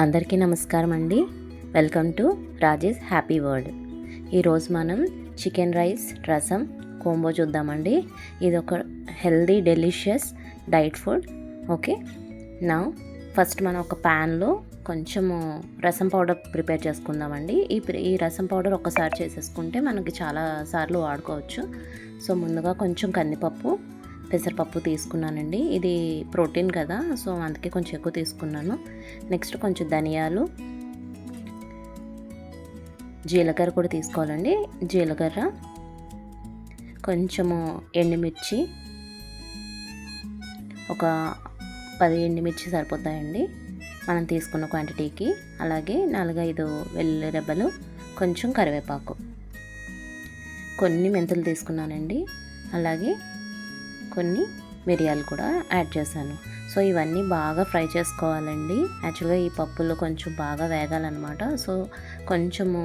అందరికీ నమస్కారం అండి. Welcome to Rajesh happy world. ఈరోజు మనం చికెన్ రైస్ రసం కోంబో చూద్దామండి. ఇది ఒక healthy delicious diet food. Okay, నా ఫస్ట్ మనం ఒక ప్యాన్లో కొంచెము రసం పౌడర్ ప్రిపేర్ చేసుకుందామండి. ఈ రసం పౌడర్ ఒక్కసారి చేసేసుకుంటే మనకి చాలా సార్లు వాడుకోవచ్చు. సో ముందుగా కొంచెం కందిపప్పు, పెసరపప్పు తీసుకున్నానండి. ఇది ప్రోటీన్ కదా, సో అందుకే కొంచెం ఎక్కువ తీసుకున్నాను. నెక్స్ట్ కొంచెం ధనియాలు, జీలకర్ర కూడా తీసుకోవాలండి. జీలకర్ర, కొంచెము ఎండుమిర్చి, ఒక 10 ఎండుమిర్చి సరిపోతాయండి మనం తీసుకున్న క్వాంటిటీకి. అలాగే 4-5 వెల్లుల్లి రెబ్బలు, కొంచెం కరివేపాకు, కొన్ని మెంతులు తీసుకున్నానండి. అలాగే కొన్ని మిరియాలు కూడా యాడ్ చేశాను. సో ఇవన్నీ బాగా ఫ్రై చేసుకోవాలండి. యాక్చువల్గా ఈ పప్పులు కొంచెం బాగా వేగాలన్నమాట. సో కొంచెము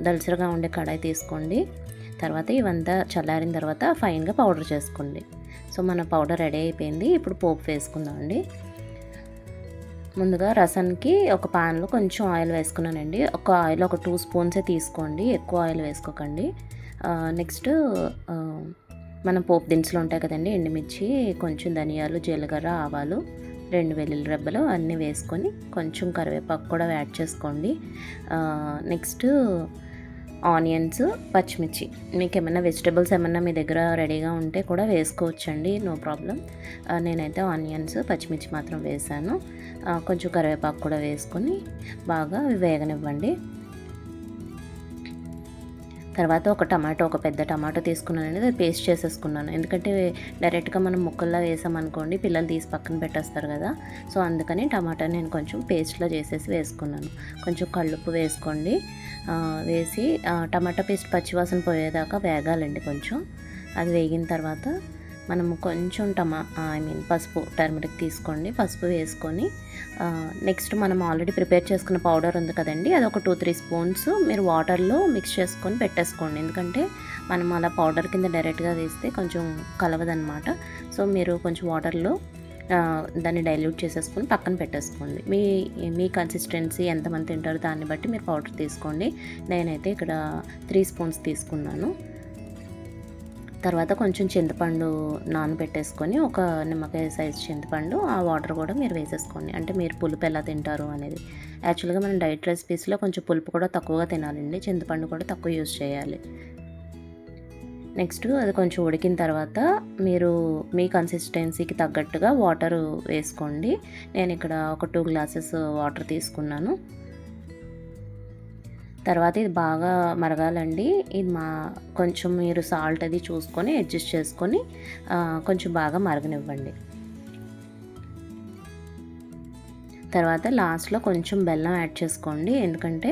దలసరిగా ఉండే కడాయి తీసుకోండి. తర్వాత ఇవంతా చల్లారిన తర్వాత ఫైన్గా పౌడర్ చేసుకోండి. సో మన పౌడర్ రెడీ అయిపోయింది. ఇప్పుడు పోపు వేసుకుందామండి. ముందుగా రసానికి ఒక పాన్లో కొంచెం ఆయిల్ వేసుకున్నానండి. ఒక ఆయిల్ ఒక 2 స్పూన్సే తీసుకోండి, ఎక్కువ ఆయిల్ వేసుకోకండి. నెక్స్ట్ మనం పోపు దినుసులు ఉంటాయి కదండి, ఎండుమిర్చి, కొంచెం ధనియాలు, జీలకర్ర, ఆవాలు, 2 వెల్లుల్లి రెబ్బలు అన్నీ వేసుకొని కొంచెం కరివేపాకు కూడా యాడ్ చేసుకోండి. నెక్స్ట్ ఆనియన్స్, పచ్చిమిర్చి, మీకు ఏమైనా వెజిటబుల్స్ ఏమన్నా మీ దగ్గర రెడీగా ఉంటే కూడా వేసుకోవచ్చండి, నో ప్రాబ్లం. నేనైతే ఆనియన్స్, పచ్చిమిర్చి మాత్రం వేసాను. కొంచెం కరివేపాకు కూడా వేసుకొని బాగా వేగనివ్వండి. తర్వాత ఒక పెద్ద టమాటో తీసుకున్నానండి. అది పేస్ట్ చేసేసుకున్నాను. ఎందుకంటే డైరెక్ట్గా మనం ముక్కల్లో వేసామనుకోండి పిల్లలు తీసి పక్కన పెట్టేస్తారు కదా. సో అందుకని టమాటా నేను కొంచెం పేస్ట్లో చేసేసి వేసుకున్నాను. కొంచెం కల్లుప్పు వేసుకోండి. వేసి టమాటా పేస్ట్ పచ్చివాసన పోయేదాకా వేగాలండి. కొంచెం అది వేగిన తర్వాత మనము కొంచెం పసుపు, టర్మరిక్ తీసుకోండి, పసుపు వేసుకొని నెక్స్ట్ మనం ఆల్రెడీ ప్రిపేర్ చేసుకున్న పౌడర్ ఉంది కదండి, అది ఒక 2-3 స్పూన్స్ మీరు వాటర్లో మిక్స్ చేసుకొని పెట్టేసుకోండి. ఎందుకంటే మనం అలా పౌడర్ కింద డైరెక్ట్గా వేస్తే కొంచెం కలవదనమాట. సో మీరు కొంచెం వాటర్లో దాన్ని డైల్యూట్ చేసేసుకొని పక్కన పెట్టేసుకోండి. మీ కన్సిస్టెన్సీ ఎంతమంది తింటారో దాన్ని బట్టి మీరు పౌడర్ తీసుకోండి. నేనైతే ఇక్కడ 3 స్పూన్స్ తీసుకున్నాను. తర్వాత కొంచెం చింతపండు నానబెట్టేసుకొని, ఒక నిమ్మకాయ సైజ్ చింతపండు, ఆ వాటర్ కూడా మీరు వేసేసుకోండి. అంటే మీరు పులుపు ఎలా తింటారు అనేది. యాక్చువల్గా మనం డైట్ రెసిపీస్లో కొంచెం పులుపు కూడా తక్కువగా తినాలండి, చింతపండు కూడా తక్కువ యూజ్ చేయాలి. నెక్స్ట్ అది కొంచెం ఉడికిన తర్వాత మీరు మీ కన్సిస్టెన్సీకి తగ్గట్టుగా వాటర్ వేసుకోండి. నేను ఇక్కడ ఒక 2 గ్లాసెస్ వాటర్ తీసుకున్నాను. తర్వాత ఇది బాగా మరగాలండి. ఇది కొంచెం మీరు సాల్ట్ అది చూసుకొని అడ్జస్ట్ చేసుకొని కొంచెం బాగా మరగనివ్వండి. తర్వాత లాస్ట్లో కొంచెం బెల్లం యాడ్ చేసుకోండి. ఎందుకంటే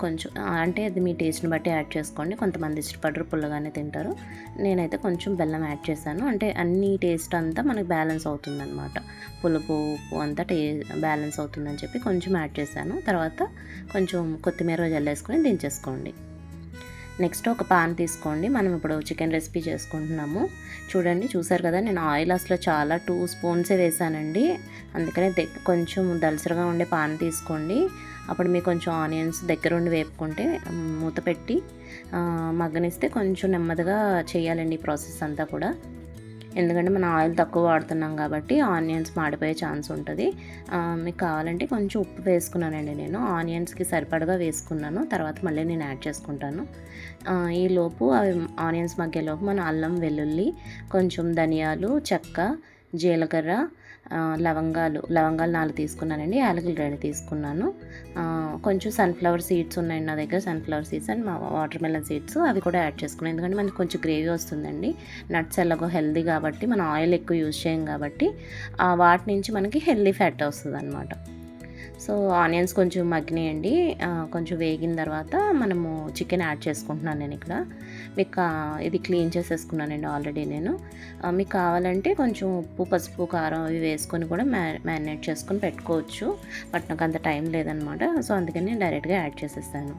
కొంచెం అంటే అది మీ టేస్ట్ని బట్టి యాడ్ చేసుకోండి. కొంతమంది ఇష్టపడరు, పుల్లగానే తింటారు. నేనైతే కొంచెం బెల్లం యాడ్ చేశాను. అంటే అన్ని టేస్ట్ అంతా మనకి బ్యాలెన్స్ అవుతుందన్నమాట. పులుపు, ఉప్పు అంతా బ్యాలెన్స్ అవుతుందని చెప్పి కొంచెం యాడ్ చేశాను. తర్వాత కొంచెం కొత్తిమీర జల్లేసుకొని దించేసుకోండి. నెక్స్ట్ ఒక పాన్ తీసుకోండి. మనం ఇప్పుడు చికెన్ రెసిపీ చేసుకుంటున్నాము. చూసారు కదా, నేను ఆయిల్ అసలు చాలా 2 స్పూన్సే వేసానండి. అందుకనే కొంచెం దలసరిగా ఉండే పాన్ తీసుకోండి. అప్పుడు మీకు కొంచెం ఆనియన్స్ దగ్గరుండి వేపుకుంటే మూత పెట్టి మగ్గనిస్తే కొంచెం నెమ్మదిగా చేయాలండి ఈ ప్రాసెస్ అంతా కూడా. ఎందుకంటే మనం ఆయిల్ తక్కువ వాడుతున్నాం కాబట్టి ఆనియన్స్ మాడిపోయే ఛాన్స్ ఉంటుంది. మీకు కావాలంటే కొంచెం ఉప్పు వేసుకున్నానండి నేను. ఆనియన్స్కి సరిపడగా వేసుకున్నాను. తర్వాత మళ్ళీ నేను యాడ్ చేసుకుంటాను. ఈలోపు అవి ఆనియన్స్ మగ్గేలోపు మన అల్లం, వెల్లుల్లి, కొంచెం ధనియాలు, చెక్క, జీలకర్ర, లవంగాలు 4 తీసుకున్నానండి. యాలకులు 2 తీసుకున్నాను. కొంచెం సన్ఫ్లవర్ సీడ్స్ ఉన్నాయండి నా దగ్గర, sunflower seeds and water melon seeds, అవి కూడా యాడ్ చేసుకున్నాను. ఎందుకంటే మనకి కొంచెం గ్రేవీ వస్తుందండి. నట్స్ ఎలాగో హెల్దీ కాబట్టి మనం ఆయిల్ ఎక్కువ యూజ్ చేయం కాబట్టి వాటి నుంచి మనకి హెల్దీ ఫ్యాట్ వస్తుంది అనమాట. సో ఆనియన్స్ కొంచెం మగ్గినాయండి. కొంచెం వేగిన తర్వాత మనము చికెన్ యాడ్ చేసుకుంటున్నాను నేను ఇక్కడ. మీకు ఇది క్లీన్ చేసేసుకున్నానండి ఆల్రెడీ నేను. మీకు కావాలంటే కొంచెం ఉప్పు, పసుపు, కారం అవి వేసుకొని కూడా మ్యారినేట్ చేసుకొని పెట్టుకోవచ్చు. బట్ నాకు అంత టైం లేదనమాట. సో అందుకని నేను డైరెక్ట్గా యాడ్ చేసేస్తాను.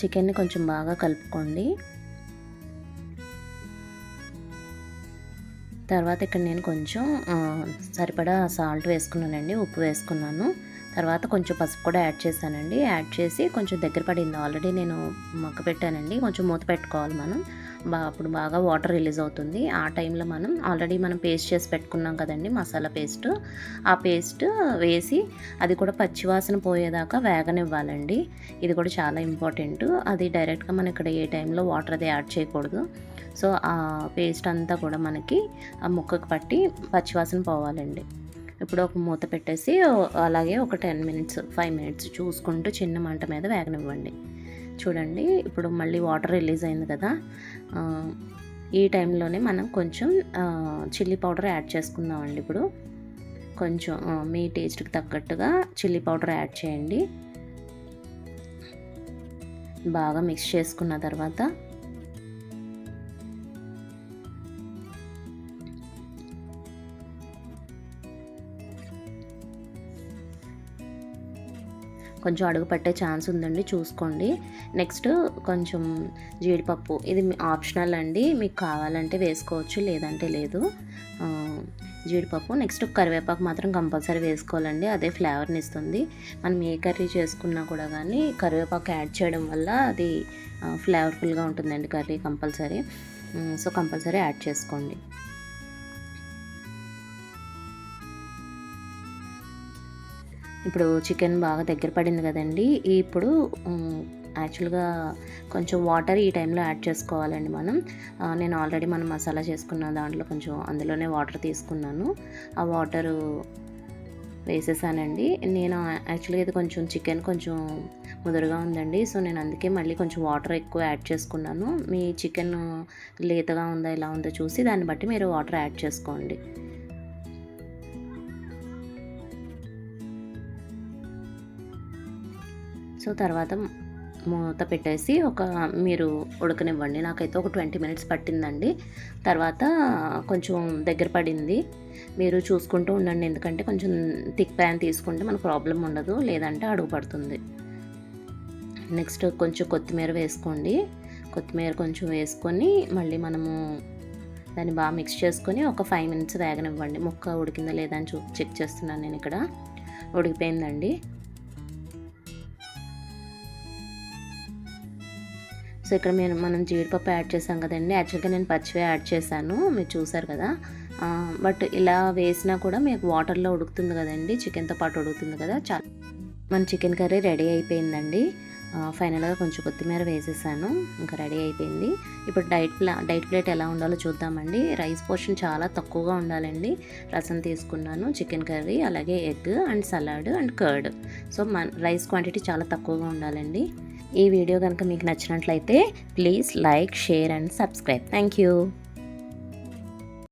చికెన్ని కొంచెం బాగా కలుపుకోండి. తర్వాత ఇక్కడ నేను కొంచెం సరిపడా సాల్ట్ వేసుకున్నానండి, ఉప్పు వేసుకున్నాను. తర్వాత కొంచెం పసుపు కూడా యాడ్ చేశానండి. యాడ్ చేసి కొంచెం దగ్గర పడింది, ఆల్రెడీ నేను మగ్గ పెట్టానండి. కొంచెం మూత పెట్టుకోవాలి మనం, అప్పుడు బాగా వాటర్ రిలీజ్ అవుతుంది. ఆ టైంలో మనం ఆల్రెడీ పేస్ట్ చేసి పెట్టుకున్నాం కదండి మసాలా పేస్ట్, ఆ పేస్ట్ వేసి అది కూడా పచ్చివాసన పోయేదాకా వేగనివ్వాలండి. ఇది కూడా చాలా ఇంపార్టెంట్. అది డైరెక్ట్గా మనం ఇక్కడ ఏ టైంలో వాటర్ అది యాడ్ చేయకూడదు. సో ఆ పేస్ట్ అంతా కూడా మనకి ఆ ముక్కకు పట్టి పచ్చివాసన పోవాలండి. ఇప్పుడు ఒక మూత పెట్టేసి అలాగే ఒక 10 మినిట్స్ 5 మినిట్స్ చూసుకుంటూ చిన్న మంట మీద వేగనివ్వండి. చూడండి ఇప్పుడు మళ్ళీ వాటర్ రిలీజ్ అయింది కదా, ఈ టైంలోనే మనం కొంచెం చిల్లీ పౌడర్ యాడ్ చేసుకుందామండి. ఇప్పుడు కొంచెం మీ టేస్ట్కి తగ్గట్టుగా చిల్లీ పౌడర్ యాడ్ చేయండి. బాగా మిక్స్ చేసుకున్న తర్వాత కొంచెం అడుగు పట్టే ఛాన్స్ ఉందండి, చూసుకోండి. నెక్స్ట్ కొంచెం జీడిపప్పు, ఇది ఆప్షనల్ అండి, మీకు కావాలంటే వేసుకోవచ్చు లేదంటే లేదు. జీడిపప్పు, నెక్స్ట్ కరివేపాకు మాత్రం కంపల్సరీ వేసుకోవాలండి, అదే ఫ్లేవర్ని ఇస్తుంది. మనం ఏ కర్రీ చేసుకున్నా కూడా కానీ కరివేపాకు యాడ్ చేయడం వల్ల అది ఫ్లేవర్ఫుల్గా ఉంటుందండి curry compulsory. So compulsory add చేసుకోండి. ఇప్పుడు చికెన్ బాగా దగ్గర పడింది కదండి, ఇప్పుడు యాక్చువల్గా కొంచెం వాటర్ ఈ టైంలో యాడ్ చేసుకోవాలండి మనం. నేను ఆల్రెడీ మనం మసాలా చేసుకున్న దాంట్లో కొంచెం అందులోనే వాటర్ తీసుకున్నాను, ఆ వాటరు వేసేసానండి. నేను యాక్చువల్గా ఇది కొంచెం చికెన్ కొంచెం ముదురుగా ఉందండి, సో నేను అందుకే మళ్ళీ కొంచెం వాటర్ ఎక్కువ యాడ్ చేసుకున్నాను. మీ చికెన్ లేతగా ఉందా ఇలా ఉందో చూసి దాన్ని బట్టి మీరు వాటర్ యాడ్ చేసుకోండి. సో తర్వాత మూత పెట్టేసి మీరు ఉడకనివ్వండి. నాకైతే ఒక 20 మినిట్స్ పట్టిందండి. తర్వాత కొంచెం దగ్గర పడింది, మీరు చూసుకుంటూ ఉండండి, ఎందుకంటే కొంచెం థిక్ ప్యాన్ తీసుకుంటే మనకు ప్రాబ్లం ఉండదు, లేదంటే అడుగు పడుతుంది. నెక్స్ట్ కొంచెం కొత్తిమీర వేసుకోండి. కొత్తిమీర కొంచెం వేసుకొని మళ్ళీ మనము దాన్ని బాగా మిక్స్ చేసుకొని ఒక 5 మినిట్స్ వేగనివ్వండి. ముక్క ఉడికిందా లేదా అని చెక్ చేస్తున్నాను నేను. ఇక్కడ ఉడికిపోయిందండి. సో ఇక్కడ మనం జీడిపప్పు యాడ్ చేసాం కదండి, యాక్చువల్గా నేను పచ్చివే యాడ్ చేశాను, మీరు చూసారు కదా. బట్ ఇలా వేసినా కూడా మీకు వాటర్లో ఉడుకుతుంది కదండి, చికెన్తో పాటు ఉడుకుతుంది కదా. చాలా మన చికెన్ కర్రీ రెడీ అయిపోయిందండి. ఫైనల్గా కొంచెం కొత్తిమీర వేసేసాను, ఇంకా రెడీ అయిపోయింది. ఇప్పుడు డైట్ ప్లేట్ ఎలా ఉండాలో చూద్దామండి. రైస్ పోర్షన్ చాలా తక్కువగా ఉండాలండి. రసం తీసుకున్నాను, చికెన్ కర్రీ, అలాగే egg and salad and curd. So rice quantity చాలా తక్కువగా ఉండాలండి. ఈ వీడియో కనుక మీకు నచ్చినట్లయితే please like, share and subscribe. Thank you.